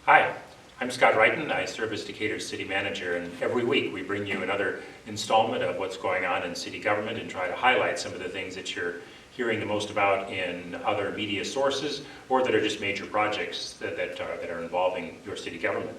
Hi, I'm Scott Wrighton. I serve as Decatur's City Manager, and every week we bring you another installment of what's going on in city government and try to highlight some of the things that you're hearing the most about in other media sources or that are just major projects that are involving your city government.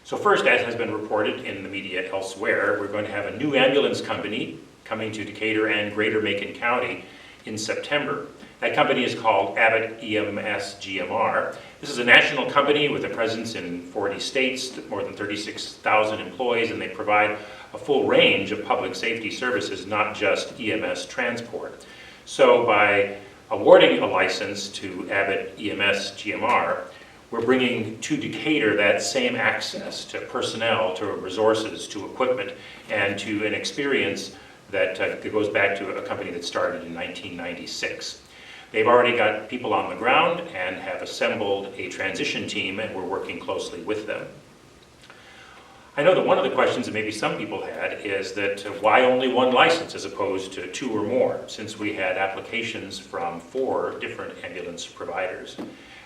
So first, as has been reported in the media elsewhere, we're going to have a new ambulance company coming to Decatur and Greater Macon County in September. That company is called Abbott EMS GMR. This is a national company with a presence in 40 states, more than 36,000 employees, and they provide a full range of public safety services, not just EMS transport. So by awarding a license to Abbott EMS GMR, we're bringing to Decatur that same access to personnel, to resources, to equipment, and to an experience that goes back to a company that started in 1996. They've already got people on the ground and have assembled a transition team, and we're working closely with them. I know that one of the questions that maybe some people had is that why only one license as opposed to two or more, since we had applications from 4 different ambulance providers.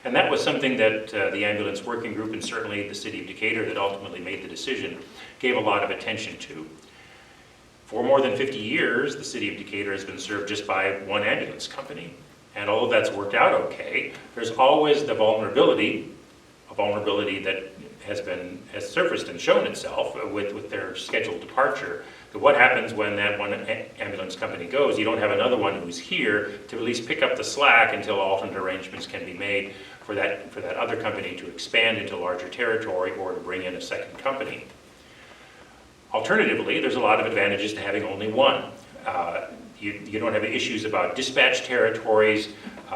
And that was something that the ambulance working group and certainly the city of Decatur that ultimately made the decision gave a lot of attention to. For more than 50 years, the city of Decatur has been served just by one ambulance company. And although that's worked out okay, there's always the vulnerability, a vulnerability that has surfaced and shown itself with their scheduled departure. But what happens when that one ambulance company goes? You don't have another one who's here to at least pick up the slack until alternate arrangements can be made for that other company to expand into larger territory or to bring in a second company. Alternatively, there's a lot of advantages to having only one. You don't have issues about dispatch territories.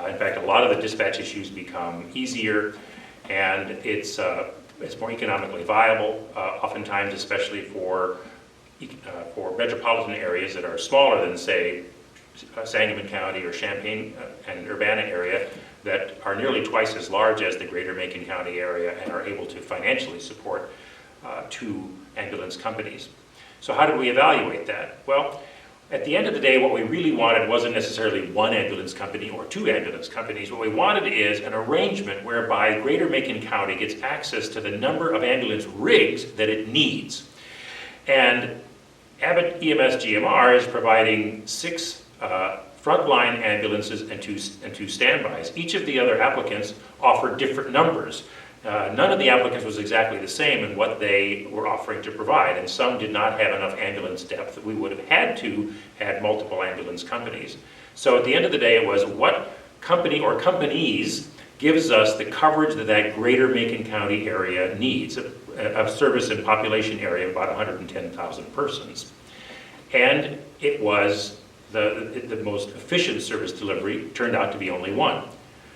In fact, a lot of the dispatch issues become easier, and it's more economically viable, oftentimes, especially for metropolitan areas that are smaller than, say, Sangamon County or Champaign and Urbana area that are nearly twice as large as the Greater Macon County area and are able to financially support 2 ambulance companies. So how did we evaluate that? Well, at the end of the day, what we really wanted wasn't necessarily one ambulance company or 2 ambulance companies. What we wanted is an arrangement whereby Greater Macon County gets access to the number of ambulance rigs that it needs. And Abbott EMS GMR is providing 6 frontline ambulances and two standbys. Each of the other applicants offered different numbers. None of the applicants was exactly the same in what they were offering to provide, and some did not have enough ambulance depth that we would have had to add multiple ambulance companies. So at the end of the day, it was what company or companies gives us the coverage that Greater Macon County area needs, a service and population area of about 110,000 persons. And it was the most efficient service delivery turned out to be only one.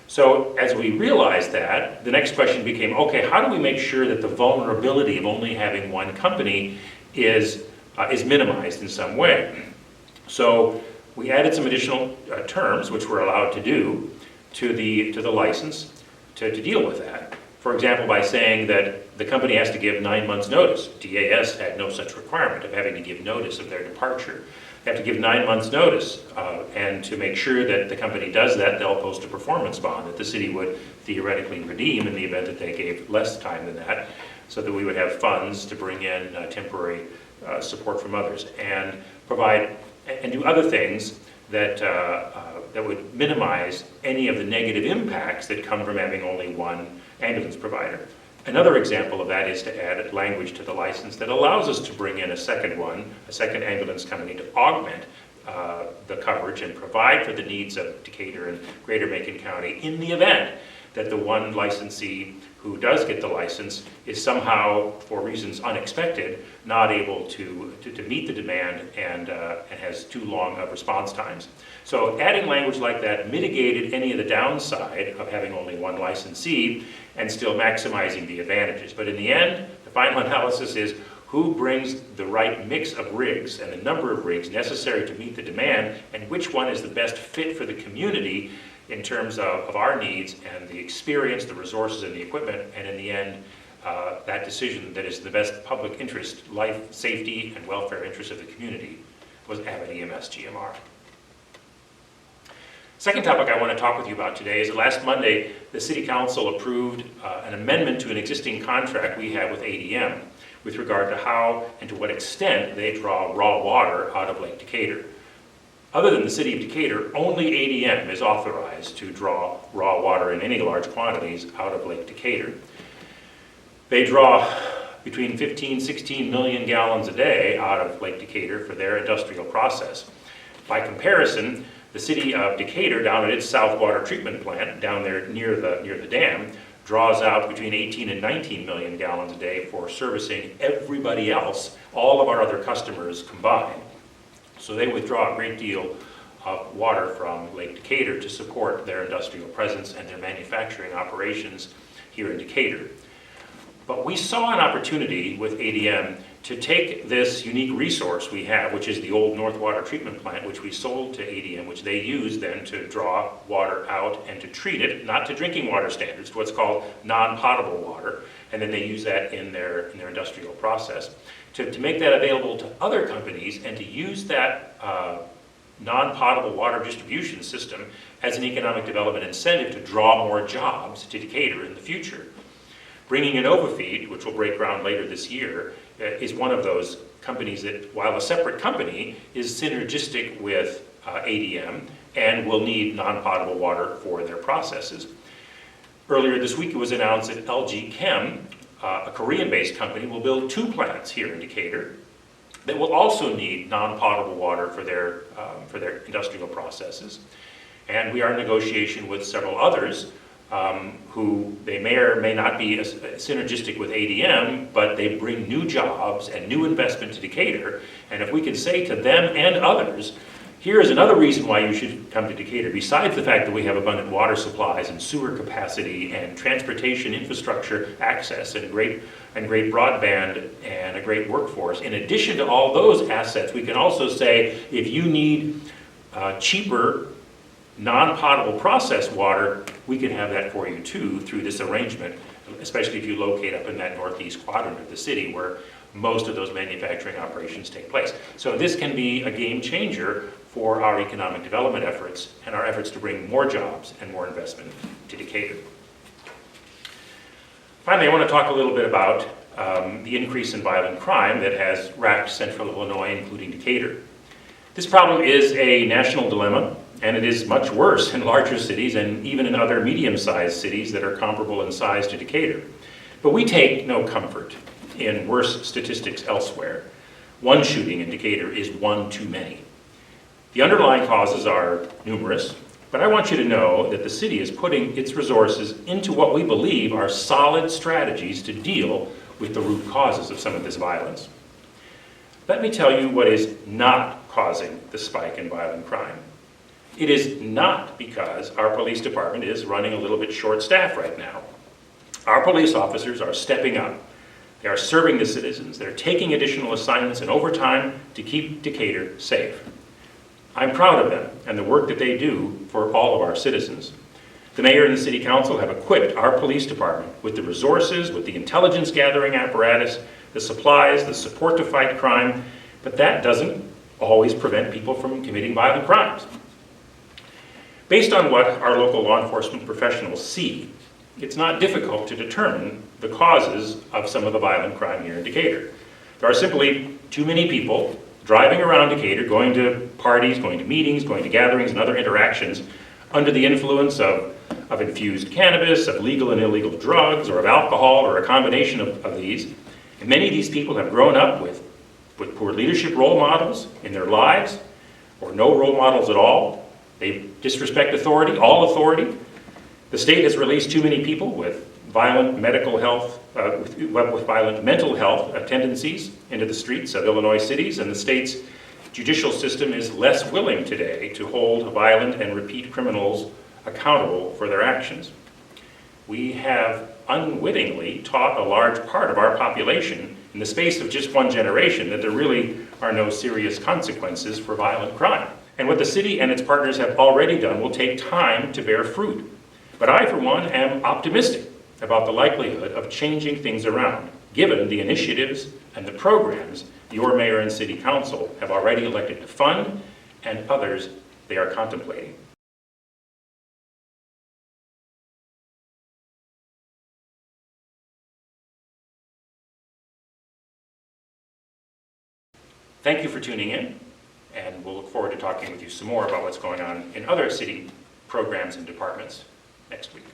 So as we realized that, the next question became, okay, how do we make sure that the vulnerability of only having one company is minimized in some way? So we added some additional terms, which we're allowed to do, to the license to deal with that. For example, by saying that the company has to give 9 months notice. DAS had no such requirement of having to give notice of their departure. They have to give 9 months notice, and to make sure that the company does that, they'll post a performance bond that the city would theoretically redeem in the event that they gave less time than that, so that we would have funds to bring in temporary support from others and provide and do other things that would minimize any of the negative impacts that come from having only one ambulance provider. Another example of that is to add language to the license that allows us to bring in a second ambulance company to augment the coverage and provide for the needs of Decatur and Greater Macon County in the event that the one licensee who does get the license is somehow, for reasons unexpected, not able to meet the demand and has too long of response times. So adding language like that mitigated any of the downside of having only one licensee and still maximizing the advantages. But in the end, the final analysis is who brings the right mix of rigs and the number of rigs necessary to meet the demand, and which one is the best fit for the community in terms of our needs and the experience, the resources, and the equipment, and in the end, that decision that is the best public interest, life, safety, and welfare interest of the community was Abbott EMS GMR. Second topic I want to talk with you about today is that last Monday, the City Council approved an amendment to an existing contract we have with ADM with regard to how and to what extent they draw raw water out of Lake Decatur. Other than the City of Decatur, only ADM is authorized to draw raw water in any large quantities out of Lake Decatur. They draw between 16 million gallons a day out of Lake Decatur for their industrial process. By comparison, the City of Decatur, down at its South Water Treatment Plant, down there near the dam, draws out between 18 and 19 million gallons a day for servicing everybody else, all of our other customers combined. So they withdraw a great deal of water from Lake Decatur to support their industrial presence and their manufacturing operations here in Decatur. But we saw an opportunity with ADM to take this unique resource we have, which is the old North Water Treatment Plant, which we sold to ADM, which they use then to draw water out and to treat it, not to drinking water standards, to what's called non-potable water, and then they use that in their industrial process, to make that available to other companies and to use that non-potable water distribution system as an economic development incentive to draw more jobs to Decatur in the future. Bringing in Overfeed, which will break ground later this year, is one of those companies that, while a separate company, is synergistic with ADM and will need non-potable water for their processes. Earlier this week it was announced that LG Chem, a Korean-based company, will build 2 plants here in Decatur that will also need non-potable water for their industrial processes. And we are in negotiation with several others who they may or may not be synergistic with ADM, but they bring new jobs and new investment to Decatur. And if we can say to them and others, here is another reason why you should come to Decatur, besides the fact that we have abundant water supplies and sewer capacity and transportation infrastructure access and great broadband and a great workforce. In addition to all those assets, we can also say if you need cheaper non-potable processed water, we can have that for you too through this arrangement, especially if you locate up in that northeast quadrant of the city where most of those manufacturing operations take place. So this can be a game changer for our economic development efforts and our efforts to bring more jobs and more investment to Decatur. Finally, I want to talk a little bit about the increase in violent crime that has racked central Illinois, including Decatur. This problem is a national dilemma, and it is much worse in larger cities and even in other medium-sized cities that are comparable in size to Decatur. But we take no comfort in worse statistics elsewhere. One shooting in Decatur is one too many. The underlying causes are numerous, but I want you to know that the city is putting its resources into what we believe are solid strategies to deal with the root causes of some of this violence. Let me tell you what is not causing the spike in violent crime. It is not because our police department is running a little bit short-staffed right now. Our police officers are stepping up. They are serving the citizens. They're taking additional assignments and overtime to keep Decatur safe. I'm proud of them and the work that they do for all of our citizens. The mayor and the city council have equipped our police department with the resources, with the intelligence gathering apparatus, the supplies, the support to fight crime, but that doesn't always prevent people from committing violent crimes. Based on what our local law enforcement professionals see, it's not difficult to determine the causes of some of the violent crime here in Decatur. There are simply too many people driving around Decatur, going to parties, going to meetings, going to gatherings and other interactions under the influence of infused cannabis, of legal and illegal drugs, or of alcohol, or a combination of these. And many of these people have grown up with poor leadership role models in their lives, or no role models at all. They disrespect authority, all authority. The state has released too many people with violent medical health, with violent mental health tendencies into the streets of Illinois cities, and the state's judicial system is less willing today to hold violent and repeat criminals accountable for their actions. We have unwittingly taught a large part of our population in the space of just one generation that there really are no serious consequences for violent crime. And what the city and its partners have already done will take time to bear fruit. But I, for one, am optimistic about the likelihood of changing things around, given the initiatives and the programs your mayor and city council have already elected to fund and others they are contemplating. Thank you for tuning in, and we'll look forward to talking with you some more about what's going on in other city programs and departments next week.